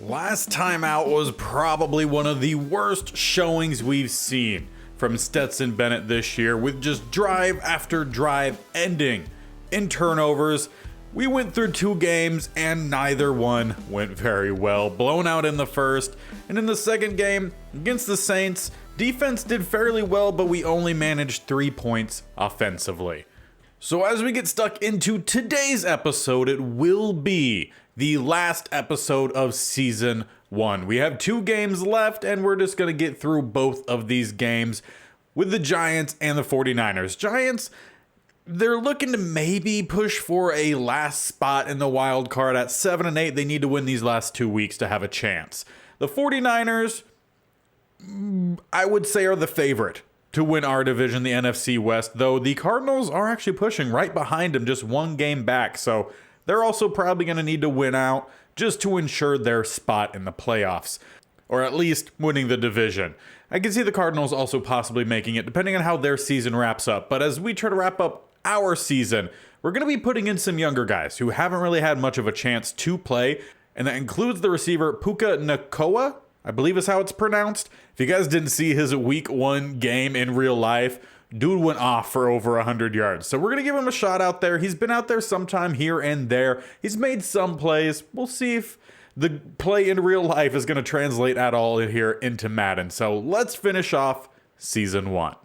Last time out was probably one of the worst showings we've seen from Stetson Bennett this year, with just drive after drive ending in turnovers. We went through 2 games and neither one went very well. Blown out in the first, and in the second game against the Saints, defense did fairly well, but we only managed 3 points offensively. So as we get stuck into today's episode, it will be the last episode of Season 1. We have 2 games left, and we're just going to get through both of these games with the Giants and the 49ers. Giants, they're looking to maybe push for a last spot in the wild card at 7-8. They need to win these last 2 weeks to have a chance. The 49ers, I would say, are the favorite to win our division, the NFC West, though the Cardinals are actually pushing right behind them, just 1 game back. So they're also probably going to need to win out just to ensure their spot in the playoffs, or at least winning the division. I can see the Cardinals also possibly making it, depending on how their season wraps up. But as we try to wrap up our season, we're going to be putting in some younger guys who haven't really had much of a chance to play, and that includes the receiver Puka Nacua, I believe is how it's pronounced. If you guys didn't see his week 1 game in real life, dude went off for over 100 yards. So we're going to give him a shot out there. He's been out there sometime here and there. He's made some plays. We'll see if the play in real life is going to translate at all here into Madden. So let's finish off Season 1.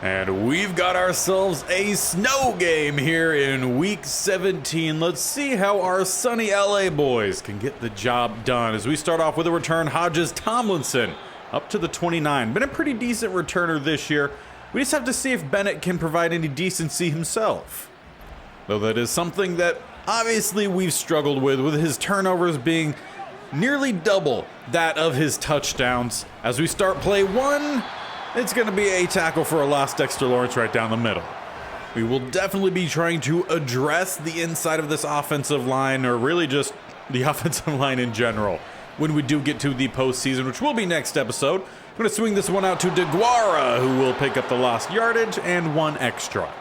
And we've got ourselves a snow game here in week 17. Let's see how our sunny LA boys can get the job done. As we start off with a return, Hodges Tomlinson up to the 29. Been a pretty decent returner this year. We just have to see if Bennett can provide any decency himself. Though that is something that obviously we've struggled with his turnovers being nearly double that of his touchdowns. As we start play 1, it's going to be a tackle for a loss, Dexter Lawrence right down the middle. We will definitely be trying to address the inside of this offensive line, or really just the offensive line in general, when we do get to the postseason, which will be next episode. I'm going to swing this one out to DeGuara, who will pick up the lost yardage and 1 extra.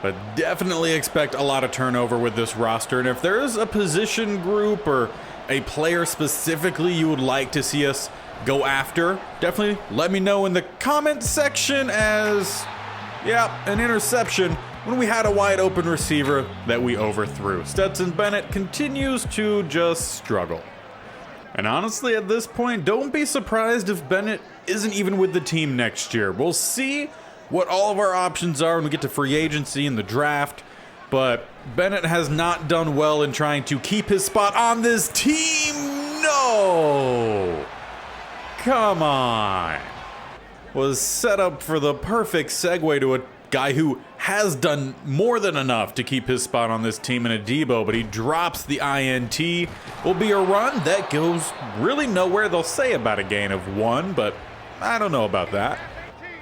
But definitely expect a lot of turnover with this roster, and if there is a position group or a player specifically you would like to see us go after, definitely let me know in the comment section, as an interception when we had a wide open receiver that we overthrew. Stetson Bennett continues to just struggle. And honestly, at this point, don't be surprised if Bennett isn't even with the team next year. We'll see what all of our options are when we get to free agency and the draft, but Bennett has not done well in trying to keep his spot on this team. No! Come on. Was set up for the perfect segue to a guy who has done more than enough to keep his spot on this team in a Debo, but he drops the INT. Will be a run that goes really nowhere. They'll say about a gain of 1, but I don't know about that.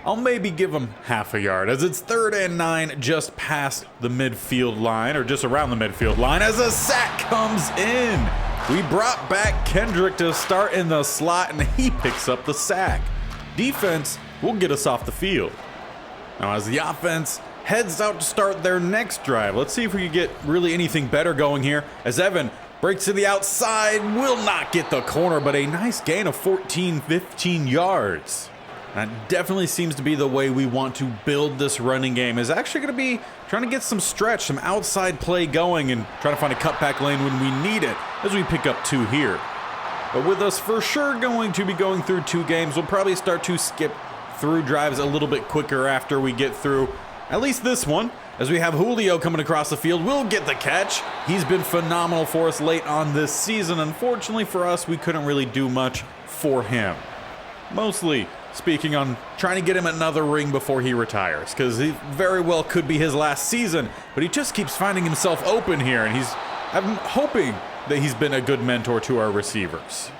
I'll maybe give him half a yard, as it's 3rd and 9 just past the midfield line, or just around the midfield line, as a sack comes in. We brought back Kendrick to start in the slot, and he picks up the sack. Defense will get us off the field. Now, as the offense heads out to start their next drive, let's see if we can get really anything better going here, as Evan breaks to the outside, will not get the corner, but a nice gain of 15 yards. That definitely seems to be the way we want to build this running game, is actually going to be trying to get some stretch, some outside play going, and try to find a cutback lane when we need it, as we pick up 2 here. But with us for sure going to be going through 2 games, we'll probably start to skip through drives a little bit quicker after we get through at least this one, as we have Julio coming across the field. We'll get the catch. He's been phenomenal for us late on this season. Unfortunately for us, we couldn't really do much for him. Mostly speaking on trying to get him another ring before he retires, because he very well could be his last season, but he just keeps finding himself open here, and I'm hoping that he's been a good mentor to our receivers.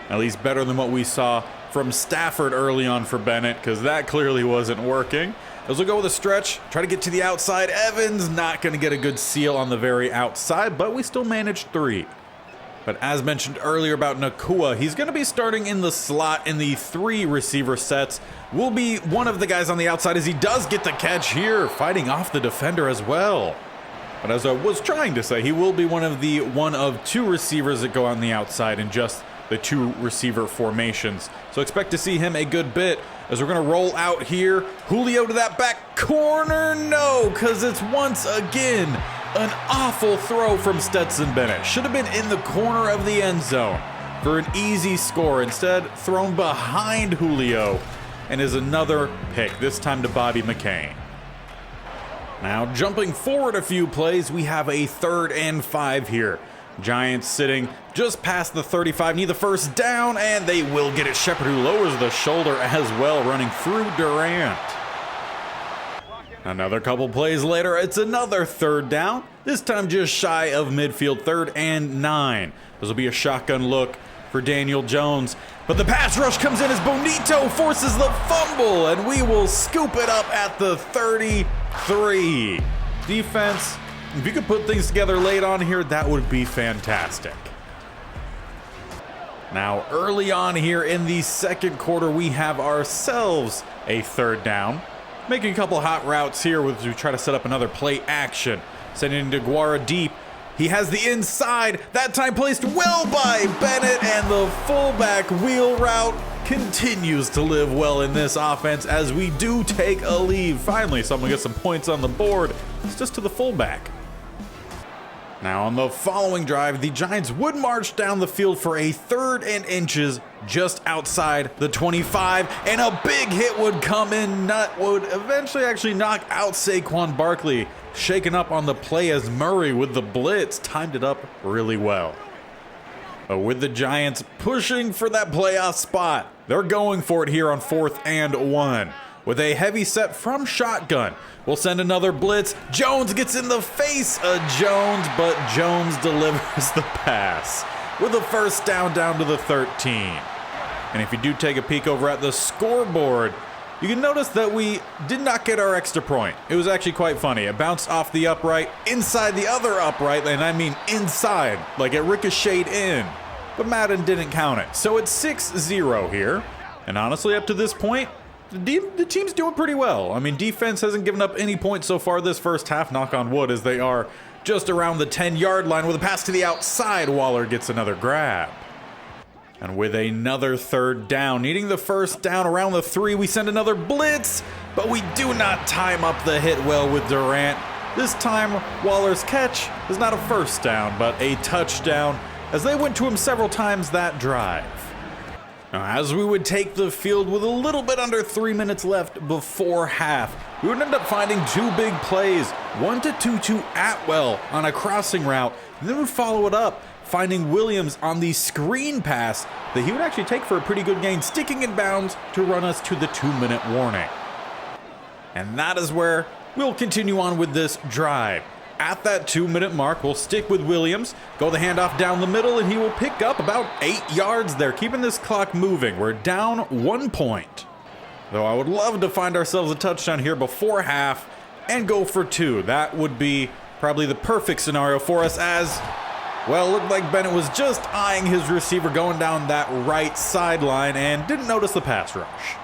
At least better than what we saw from Stafford early on for Bennett, because that clearly wasn't working. As we'll go with a stretch, try to get to the outside. Evans not going to get a good seal on the very outside, but we still managed 3. But as mentioned earlier about Nakua, he's going to be starting in the slot in the 3 receiver sets. Will be one of the guys on the outside as he does get the catch here, fighting off the defender as well. But as I was trying to say, he will be one of 2 receivers that go on the outside in just the 2 receiver formations. So expect to see him a good bit as we're going to roll out here. Julio to that back corner. No, because it's once again an awful throw from Stetson Bennett. Should have been in the corner of the end zone for an easy score. Instead, thrown behind Julio and is another pick, this time to Bobby McCain. Now, jumping forward a few plays, we have a 3rd and 5 here. Giants sitting just past the 35, need the first down, and they will get it. Shepard, who lowers the shoulder as well, running through Durant. Another couple plays later, it's another 3rd down, this time just shy of midfield, 3rd and 9. This will be a shotgun look for Daniel Jones, but the pass rush comes in as Bonito forces the fumble, and we will scoop it up at the 33. Defense, if you could put things together late on here, that would be fantastic. Now, early on here in the 2nd quarter, we have ourselves a 3rd down. Making a couple hot routes here as we try to set up another play action. Sending DeGuara deep. He has the inside, that time placed well by Bennett, and the fullback wheel route continues to live well in this offense as we do take a lead. Finally, someone gets some points on the board. It's just to the fullback. Now on the following drive, the Giants would march down the field for a 3rd and inches just outside the 25, and a big hit would come in. Nut would eventually actually knock out Saquon Barkley, shaken up on the play as Murray with the blitz timed it up really well. But with the Giants pushing for that playoff spot, they're going for it here on 4th and 1. With a heavy set from shotgun, we'll send another blitz. Jones gets in the face of Jones, but Jones delivers the pass with a first down to the 13. And if you do take a peek over at the scoreboard, you can notice that we did not get our extra point. It was actually quite funny. It bounced off the upright, inside the other upright, and I mean inside, like it ricocheted in. But Madden didn't count it. So it's 6-0 here. And honestly, up to this point, the team's doing pretty well. I mean, defense hasn't given up any points so far this first half, knock on wood, as they are just around the 10-yard line with a pass to the outside. Waller gets another grab. And with another 3rd down, needing the first down around the 3, we send another blitz, but we do not time up the hit well with Durant. This time, Waller's catch is not a first down, but a touchdown, as they went to him several times that drive. Now, as we would take the field with a little bit under 3 minutes left before half, we would end up finding 2 big plays, one to Tutu Atwell on a crossing route, and then we'd follow it up, finding Williams on the screen pass that he would actually take for a pretty good gain, sticking in bounds to run us to the 2-minute warning. And that is where we'll continue on with this drive. At that 2-minute mark, we'll stick with Williams, go the handoff down the middle, and he will pick up about 8 yards there, keeping this clock moving. We're down 1 point. Though I would love to find ourselves a touchdown here before half and go for 2. That would be probably the perfect scenario for us, as, well, it looked like Bennett was just eyeing his receiver going down that right sideline and didn't notice the pass rush.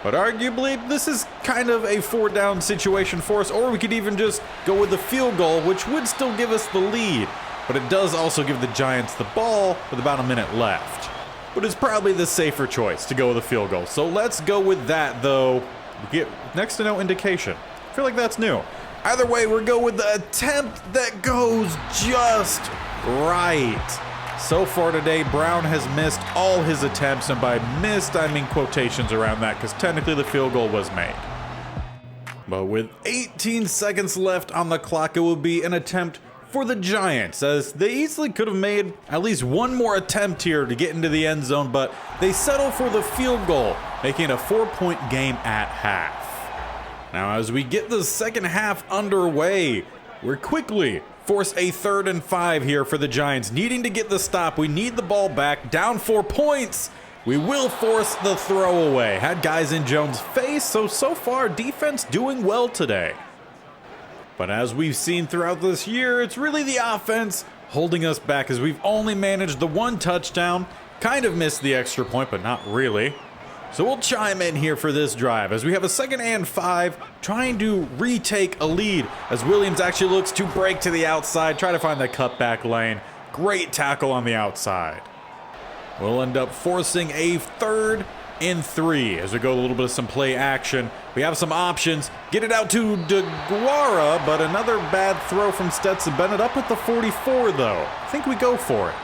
But arguably, this is kind of a 4-down situation for us, or we could even just go with the field goal, which would still give us the lead. But it does also give the Giants the ball with about a minute left. But it's probably the safer choice to go with a field goal. So let's go with that, though. We get next to no indication. I feel like that's new. Either way, we'll go with the attempt that goes just right. So far today, Brown has missed all his attempts, and by missed, I mean quotations around that, because technically the field goal was made. But with 18 seconds left on the clock, it will be an attempt for the Giants, as they easily could have made at least one more attempt here to get into the end zone, but they settle for the field goal, making it a 4-point game at half. Now, as we get the second half underway, we're quickly force a 3rd and 5 here for the Giants, needing to get the stop. We need the ball back, down 4 points, We will force the throwaway. Had guys in Jones' face, so far defense doing well today. But as we've seen throughout this year, it's really the offense holding us back as we've only managed the 1 touchdown. Kind of missed the extra point, but not really. So we'll chime in here for this drive as we have a 2nd and 5, trying to retake a lead as Williams actually looks to break to the outside, try to find the cutback lane. Great tackle on the outside. We'll end up forcing a 3rd and 3 as we go a little bit of some play action. We have some options. Get it out to DeGuara, but another bad throw from Stetson Bennett up at the 44 though. I think we go for it.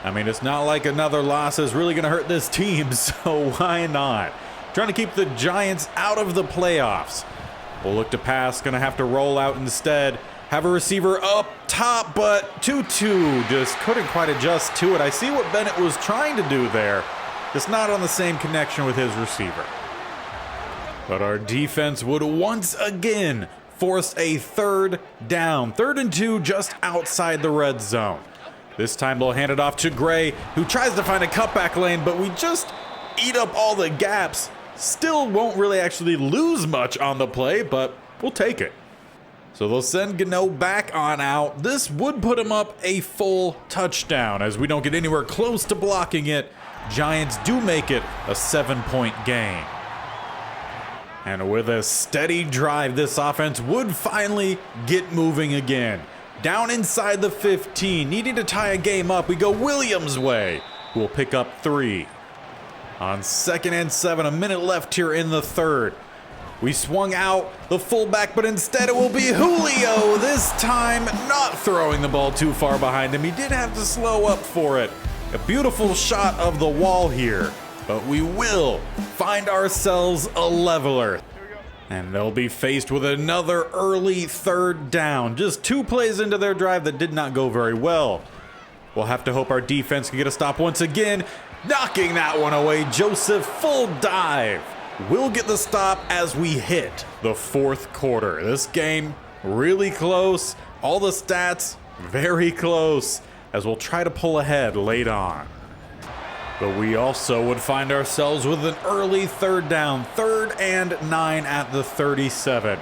I mean, it's not like another loss is really going to hurt this team, so why not? Trying to keep the Giants out of the playoffs. We'll look to pass, going to have to roll out instead. Have a receiver up top, but Tutu just couldn't quite adjust to it. I see what Bennett was trying to do there. Just not on the same connection with his receiver. But our defense would once again force a 3rd down. 3rd and 2 just outside the red zone. This time they'll hand it off to Gray, who tries to find a cutback lane, but we just eat up all the gaps. Still won't really actually lose much on the play, but we'll take it. So they'll send Gano back on out. This would put him up a full touchdown as we don't get anywhere close to blocking it. Giants do make it a 7-point game. And with a steady drive, this offense would finally get moving again. Down inside the 15, needing to tie a game up, we go Williams' way. We'll pick up 3. On 2nd and 7, a minute left here in the 3rd. We swung out the fullback, but instead it will be Julio. This time not throwing the ball too far behind him. He did have to slow up for it. A beautiful shot of the wall here, but we will find ourselves a leveler. And they'll be faced with another early 3rd down. Just 2 plays into their drive that did not go very well. We'll have to hope our defense can get a stop once again. Knocking that one away. Joseph, full dive. We'll get the stop as we hit the 4th quarter. This game really close. All the stats very close as we'll try to pull ahead late on. But we also would find ourselves with an early 3rd down, 3rd and 9 at the 37.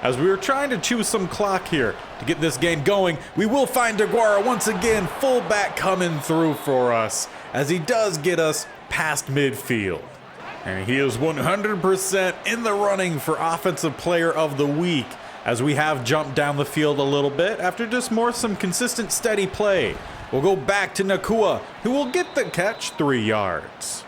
As we were trying to chew some clock here to get this game going, we will find DeGuara once again, fullback coming through for us as he does get us past midfield. And he is 100% in the running for Offensive Player of the Week as we have jumped down the field a little bit after just some consistent steady play. We'll go back to Nakua, who will get the catch, 3 yards.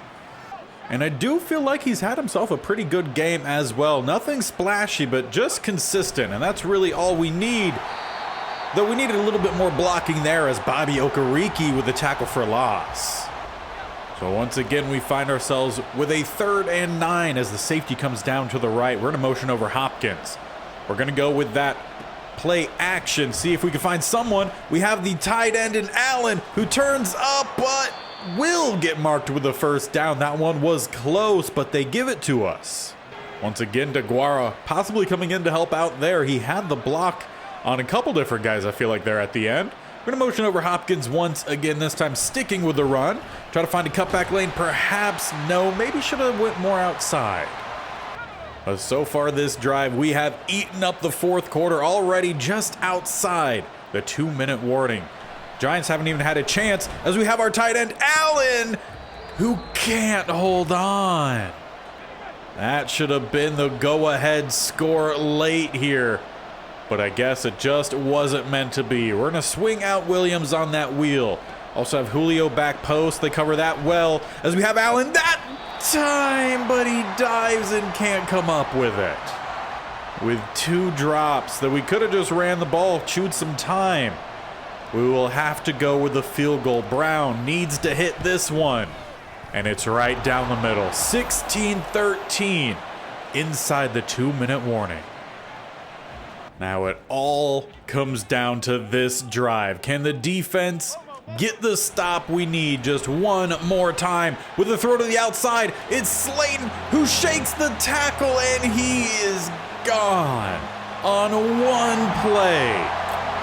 And I do feel like he's had himself a pretty good game as well. Nothing splashy, but just consistent, and that's really all we need. Though we needed a little bit more blocking there as Bobby Okereke with the tackle for loss. So once again, we find ourselves with a 3rd and 9 as the safety comes down to the right. We're in a motion over Hopkins. We're going to go with that play action, see if we can find someone. We have the tight end in Allen who turns up, but will get marked with the 1st down. That one was close, but they give it to us. Once again, DeGuara possibly coming in to help out there. He had the block on a couple different guys, I feel like, there at the end. We're going to motion over Hopkins once again, this time sticking with the run. Try to find a cutback lane, perhaps. No, maybe should have went more outside. But so far this drive, we have eaten up the 4th quarter already just outside the 2-minute warning. Giants haven't even had a chance as we have our tight end, Allen, who can't hold on. That should have been the go-ahead score late here, but I guess it just wasn't meant to be. We're going to swing out Williams on that wheel. Also have Julio back post. They cover that well as we have Allen that time, but he dives and can't come up with it. With 2 drops that we could have just ran the ball, chewed some time. We will have to go with the field goal. Brown needs to hit this one, and it's right down the middle. 16-13 inside the 2-minute warning. Now it all comes down to this drive. Can the defense get the stop we need just one more time? With a throw to the outside, it's Slayton who shakes the tackle, and he is gone. On one play,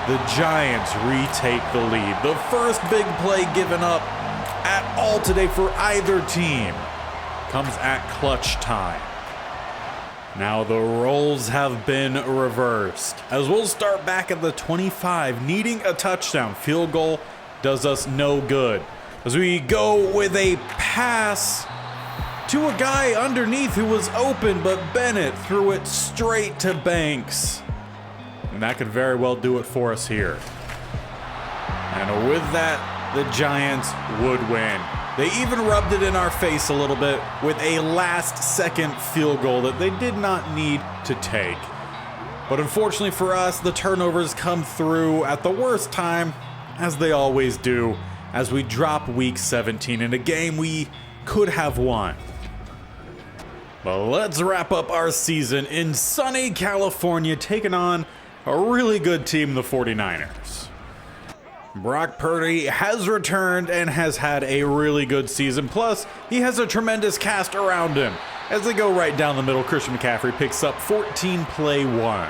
the Giants retake the lead. The first big play given up at all today for either team comes at clutch time. Now the roles have been reversed, as we'll start back at the 25, needing a touchdown. Field goal does us no good, as we go with a pass to a guy underneath who was open, but Bennett threw it straight to Banks. And that could very well do it for us here. And with that, the Giants would win. They even rubbed it in our face a little bit with a last-second field goal that they did not need to take. But unfortunately for us, the turnovers come through at the worst time, as they always do, as we drop Week 17 in a game we could have won. But let's wrap up our season in sunny California, taking on a really good team, the 49ers. Brock Purdy has returned and has had a really good season. Plus, he has a tremendous cast around him. As they go right down the middle, Christian McCaffrey picks up 14 play 1.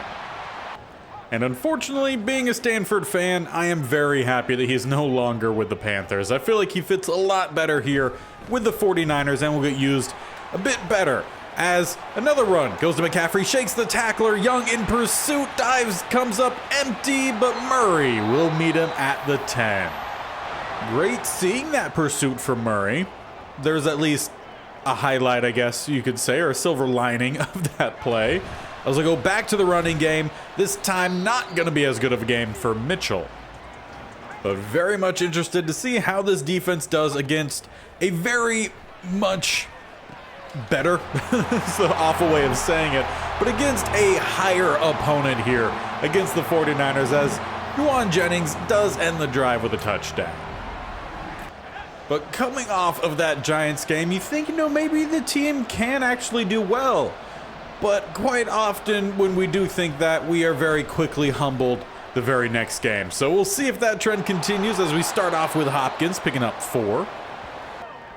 And unfortunately, being a Stanford fan, I am very happy that he's no longer with the Panthers. I feel like he fits a lot better here with the 49ers and will get used a bit better. As another run goes to McCaffrey, shakes the tackler, Young in pursuit, dives, comes up empty, but Murray will meet him at the 10. Great seeing that pursuit from Murray. There's at least a highlight, I guess you could say, or a silver lining of that play. As I go back to the running game, this time not going to be as good of a game for Mitchell. But very much interested to see how this defense does against a very much better, it's an awful way of saying it, but against a higher opponent here against the 49ers, as Juwan Jennings does end the drive with a touchdown. But coming off of that Giants game, you think, maybe the team can actually do well. But quite often when we do think that, we are very quickly humbled the very next game. So we'll see if that trend continues as we start off with Hopkins picking up 4.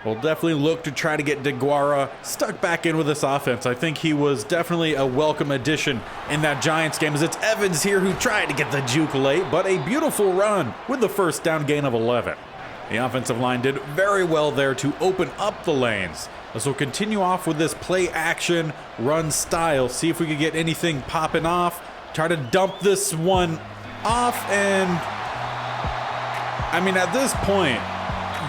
We'll definitely look to try to get DeGuara stuck back in with this offense. I think he was definitely a welcome addition in that Giants game, as it's Evans here who tried to get the juke late, but a beautiful run with the first down gain of 11. The offensive line did very well there to open up the lanes. As we'll continue off with this play action run style, see if we can get anything popping off, try to dump this one off, and I mean, at this point,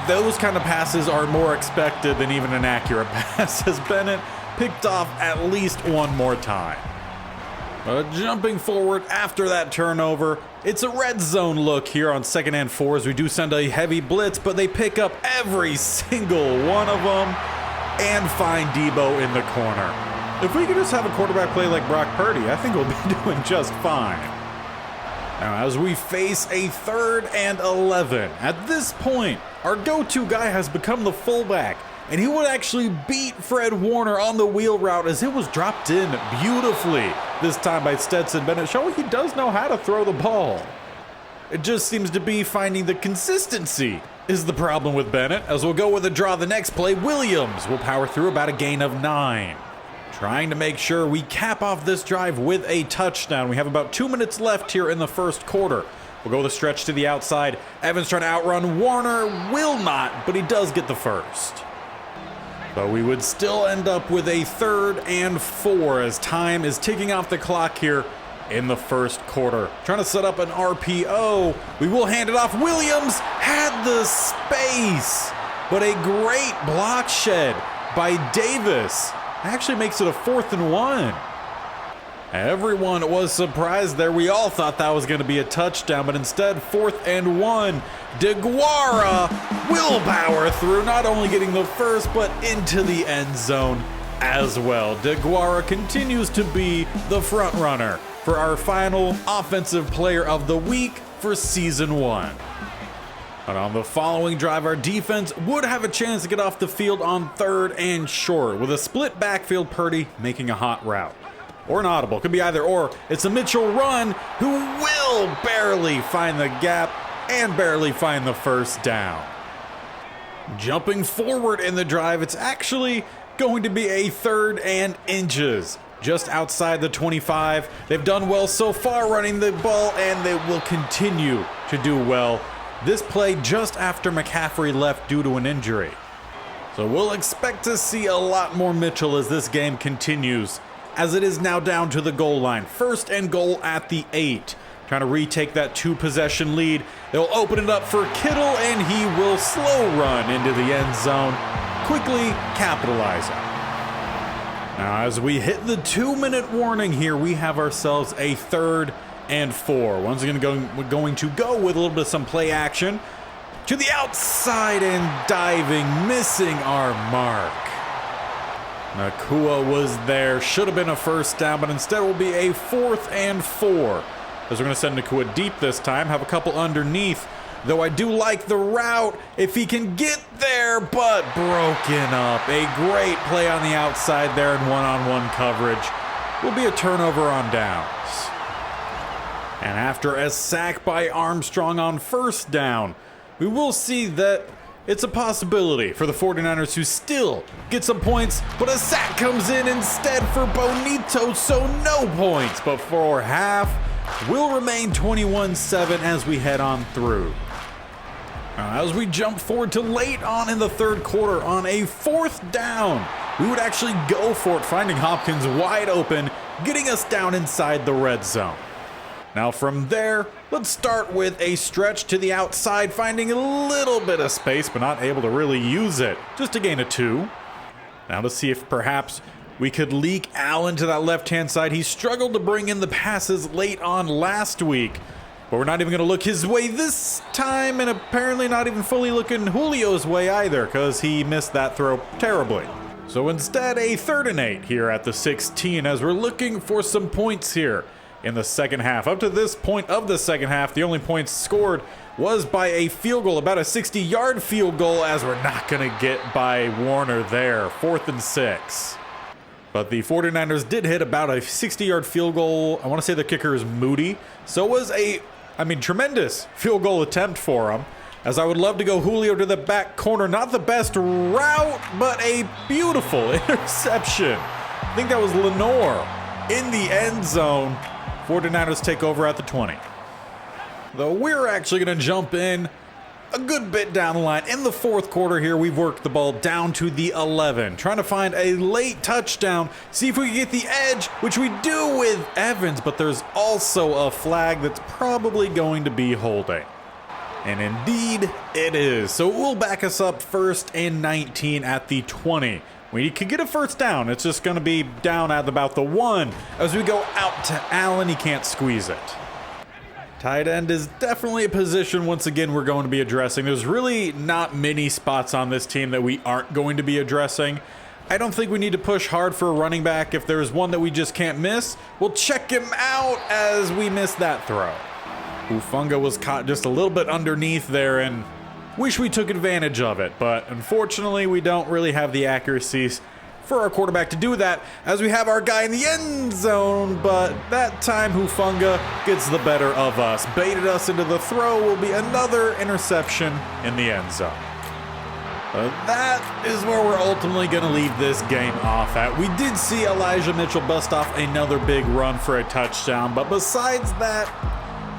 those kind of passes are more expected than even an accurate pass, as Bennett picked off at least one more time. Jumping forward after that turnover, it's a red zone look here on 2nd and 4 as we do send a heavy blitz, but they pick up every single one of them and find Debo in the corner. If we could just have a quarterback play like Brock Purdy, I think we'll be doing just fine. Now, as we face a 3rd and 11, at this point, our go-to guy has become the fullback, and he would actually beat Fred Warner on the wheel route as it was dropped in beautifully, this time by Stetson Bennett, showing he does know how to throw the ball. It just seems to be finding the consistency is the problem with Bennett, as we'll go with a draw the next play. Williams will power through about a gain of 9. Trying to make sure we cap off this drive with a touchdown. We have about 2 minutes left here in the first quarter. We'll go the stretch to the outside. Evans trying to outrun Warner, will not, but he does get the first. But we would still end up with a 3rd and 4 as time is ticking off the clock here in the first quarter. Trying to set up an RPO. We will hand it off. Williams had the space, but a great block shed by Davis actually makes it a 4th and 1. Everyone was surprised there. We all thought that was going to be a touchdown, but instead 4th and 1. DeGuara will power through, not only getting the first, but into the end zone as well. DeGuara continues to be the front runner for our final offensive player of the week for season 1. And on the following drive, our defense would have a chance to get off the field on 3rd and short with a split backfield, Purdy making a hot route. Or an audible, could be either or. It's a Mitchell run who will barely find the gap and barely find the first down. Jumping forward in the drive, it's actually going to be a 3rd and inches. Just outside the 25. They've done well so far running the ball, and they will continue to do well This play just after McCaffrey left due to an injury. So we'll expect to see a lot more Mitchell as this game continues, as it is now down to the goal line. 1st and goal at the 8. Trying to retake that 2-possession lead. They'll open it up for Kittle, and he will slow run into the end zone, quickly capitalizing. Now, as we hit the 2-minute warning here, we have ourselves a 3rd and 4. Once again, we're going to go with a little bit of some play action. To the outside and diving, missing our mark. Nakua was there. Should have been a 1st down, but instead will be a 4th and 4. As we're going to send Nakua deep this time, have a couple underneath. Though I do like the route if he can get there, but broken up. A great play on the outside there in one-on-one coverage. Will be a turnover on downs. And after a sack by Armstrong on 1st down, we will see that it's a possibility for the 49ers to still get some points, but a sack comes in instead for Bonito, so no points. But for half, will remain 21-7 as we head on through. As we jump forward to late on in the 3rd quarter on a 4th down, we would actually go for it, finding Hopkins wide open, getting us down inside the red zone. Now from there, let's start with a stretch to the outside, finding a little bit of space, but not able to really use it, just to gain a 2. Now to see if perhaps we could leak Allen to that left-hand side. He struggled to bring in the passes late on last week, but we're not even going to look his way this time, and apparently not even fully looking Julio's way either, because he missed that throw terribly. So instead, a 3rd and 8 here at the 16, as we're looking for some points here in the second half. Up to this point of the second half, the only points scored was by a field goal, about a 60-yard field goal, as we're not going to get by Warner there. 4th and 6. But the 49ers did hit about a 60-yard field goal. I want to say the kicker is Moody. So it was tremendous field goal attempt for him, as I would love to go Julio to the back corner. Not the best route, but a beautiful interception. I think that was Lenore in the end zone. 49ers take over at the 20. Though we're actually going to jump in a good bit down the line. In the 4th quarter here, we've worked the ball down to the 11, trying to find a late touchdown, see if we can get the edge, which we do with Evans, but there's also a flag that's probably going to be holding. And indeed, it is. So it will back us up 1st and 19 at the 20. We could get a 1st down. It's just going to be down at about the 1. As we go out to Allen, he can't squeeze it. Tight end is definitely a position, once again, we're going to be addressing. There's really not many spots on this team that we aren't going to be addressing. I don't think we need to push hard for a running back. If there's one that we just can't miss, we'll check him out as we miss that throw. Ufunga was caught just a little bit underneath there, and wish we took advantage of it, but unfortunately we don't really have the accuracies for our quarterback to do that, as we have our guy in the end zone, but that time Hufanga gets the better of us. Baited us into the throw, will be another interception in the end zone. That is where we're ultimately going to leave this game off at. We did see Elijah Mitchell bust off another big run for a touchdown, but besides that,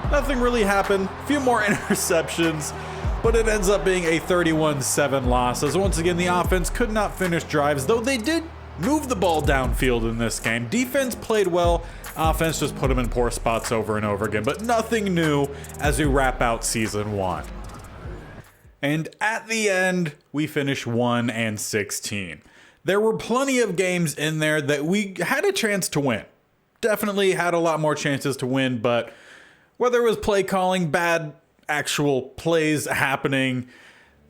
nothing really happened. A few more interceptions, but it ends up being a 31-7 loss, as once again the offense could not finish drives, though they did move the ball downfield in this game. Defense played well, offense just put them in poor spots over and over again, but nothing new as we wrap out season 1. And at the end, we finish 1-16. There were plenty of games in there that we had a chance to win. Definitely had a lot more chances to win, but whether it was play calling, bad actual plays happening,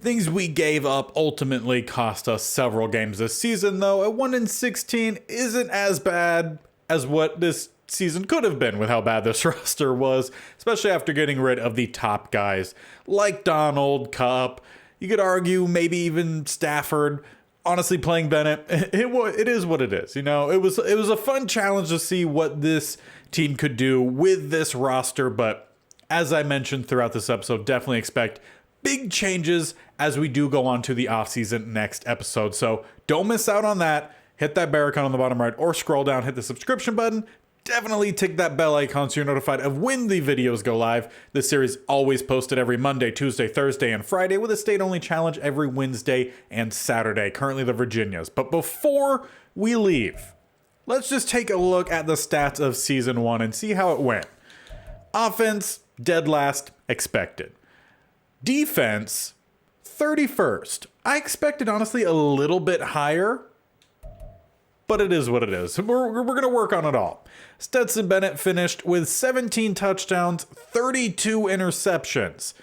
things we gave up ultimately cost us several games this season, though a 1-16 isn't as bad as what this season could have been with how bad this roster was, especially after getting rid of the top guys like Donald, Kupp. You could argue maybe even Stafford. Honestly, playing Bennett, it is what it is. You know, it was a fun challenge to see what this team could do with this roster, but as I mentioned throughout this episode, definitely expect big changes as we do go on to the offseason next episode. So don't miss out on that. Hit that bell icon on the bottom right or scroll down, hit the subscription button. definitely tick that bell icon so you're notified of when the videos go live. This series always posted every Monday, Tuesday, Thursday, and Friday with a state-only challenge every Wednesday and Saturday, currently the Virginias. But before we leave, let's just take a look at the stats of Season 1 and see how it went. Offense, dead last, expected. Defense, 31st. I expected, honestly, a little bit higher, but it is what it is. We're going to work on it all. Stetson Bennett finished with 17 touchdowns, 32 interceptions.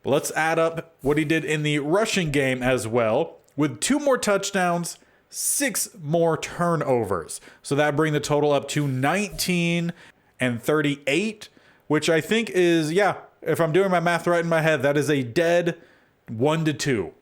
Let's add up what he did in the rushing game as well, with 2 more touchdowns, 6 more turnovers. So that brings the total up to 19 and 38, which I think is, yeah, if I'm doing my math right in my head, that is a dead 1-2.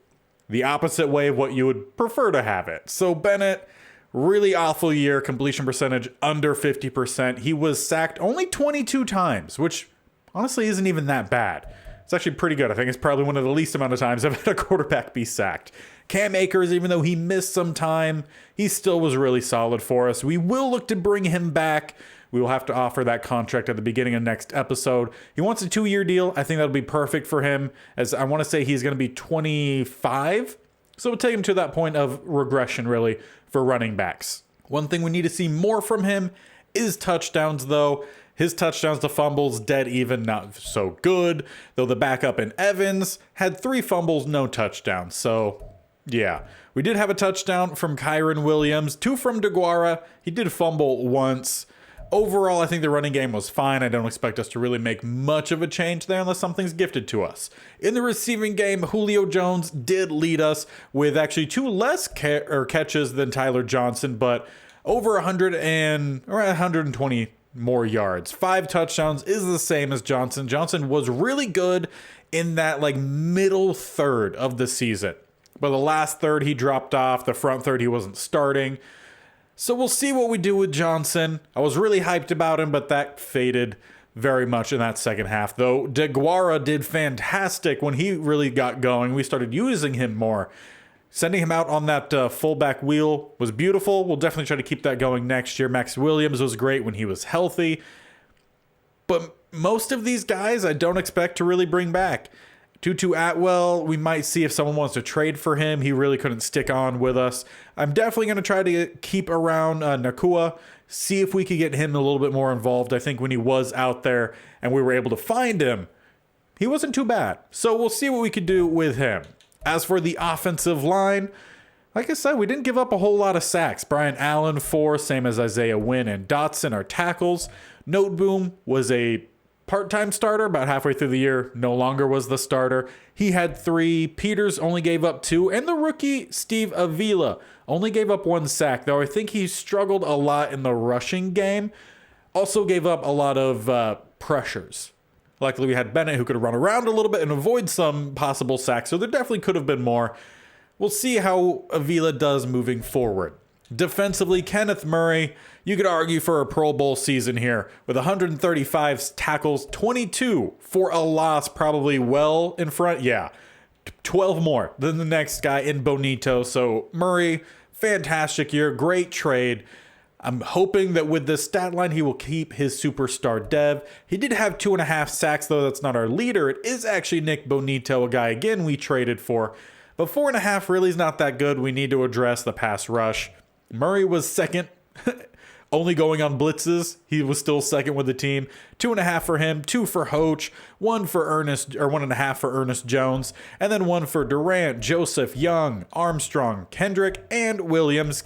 The opposite way of what you would prefer to have it. So Bennett, really awful year, completion percentage under 50%. He was sacked only 22 times, which honestly isn't even that bad. It's actually pretty good. I think it's probably one of the least amount of times I've had a quarterback be sacked. Cam Akers, even though he missed some time, he still was really solid for us. We will look to bring him back. We will have to offer that contract at the beginning of next episode. He wants a 2-year deal. I think that'll be perfect for him, as I want to say he's going to be 25. So we'll take him to that point of regression, really, for running backs. One thing we need to see more from him is touchdowns, though. His touchdowns to fumbles, dead even, not so good. Though the backup in Evans had 3 fumbles, no touchdowns. So, yeah. We did have a touchdown from Kyron Williams, 2 from DeGuara. He did fumble once. Overall, I think the running game was fine. I don't expect us to really make much of a change there unless something's gifted to us. In the receiving game, Julio Jones did lead us with actually 2 less catches than Tyler Johnson, but over 120 more yards. 5 touchdowns is the same as Johnson. Johnson was really good in that middle third of the season. But the last third he dropped off. The front third he wasn't starting. So we'll see what we do with Johnson. I was really hyped about him, but that faded very much in that second half. Though DeGuara did fantastic when he really got going. We started using him more. Sending him out on that fullback wheel was beautiful. We'll definitely try to keep that going next year. Max Williams was great when he was healthy. But most of these guys I don't expect to really bring back. Tutu Atwell, we might see if someone wants to trade for him. He really couldn't stick on with us. I'm definitely going to try to keep around Nakua, see if we could get him a little bit more involved. I think when he was out there and we were able to find him, he wasn't too bad. So we'll see what we could do with him. As for the offensive line, like I said, we didn't give up a whole lot of sacks. Brian Allen, 4, same as Isaiah Wynn and Dotson, are tackles. Noteboom was a part-time starter. About halfway through the year, no longer was the starter. He had 3. Peters only gave up 2. And the rookie, Steve Avila, only gave up 1 sack, though I think he struggled a lot in the rushing game. Also gave up a lot of pressures. Luckily, we had Bennett who could run around a little bit and avoid some possible sacks, so there definitely could have been more. We'll see how Avila does moving forward. Defensively, Kenneth Murray, you could argue for a Pro Bowl season here with 135 tackles, 22 for a loss, probably well in front. Yeah, 12 more than the next guy in Bonito. So Murray, fantastic year, great trade. I'm hoping that with this stat line, he will keep his superstar dev. He did have 2.5 sacks, though that's not our leader. It is actually Nick Bonito, a guy, again, we traded for. But 4.5 really is not that good. We need to address the pass rush. Murray was second, only going on blitzes. He was still second with the team. 2.5 for him, 2 for Hoach, 1 for Ernest, or 1.5 for Ernest Jones, and then 1 for Durant, Joseph, Young, Armstrong, Kendrick, and Williams.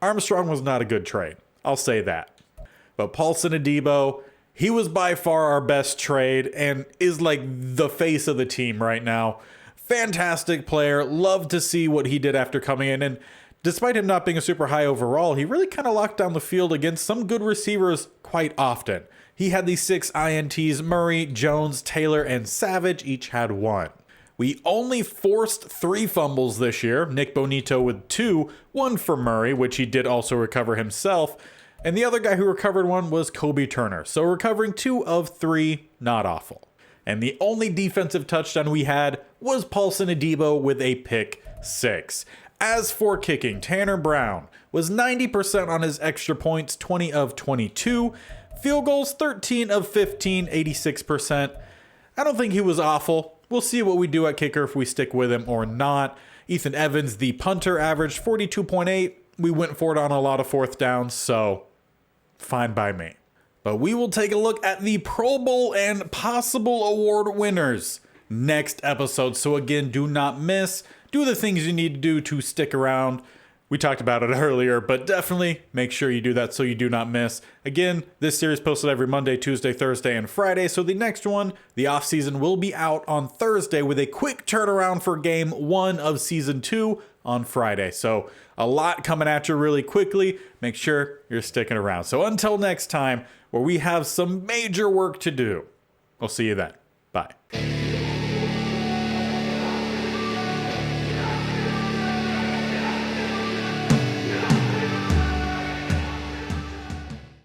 Armstrong was not a good trade. I'll say that. But Paulson Adebo, he was by far our best trade and is the face of the team right now. Fantastic player. Love to see what he did after coming in. And despite him not being a super high overall, he really kind of locked down the field against some good receivers quite often. He had these 6 INTs. Murray, Jones, Taylor, and Savage each had 1. We only forced 3 fumbles this year. Nick Bonito with 2, 1 for Murray, which he did also recover himself. And the other guy who recovered 1 was Kobe Turner. So recovering 2 of 3, not awful. And the only defensive touchdown we had was Paulson Adebo with a pick 6. As for kicking, Tanner Brown was 90% on his extra points, 20 of 22. Field goals, 13 of 15, 86%. I don't think he was awful. We'll see what we do at kicker if we stick with him or not. Ethan Evans, the punter, averaged 42.8. We went for it on a lot of fourth downs, so fine by me. But we will take a look at the Pro Bowl and possible award winners next episode. So again, do not miss. Do the things you need to do to stick around. We talked about it earlier, but definitely make sure you do that so you do not miss. Again, this series posted every Monday, Tuesday, Thursday, and Friday. So the next one, the offseason, will be out on Thursday with a quick turnaround for game 1 of season 2 on Friday. So a lot coming at you really quickly. Make sure you're sticking around. So until next time, where we have some major work to do, we'll see you then. Bye.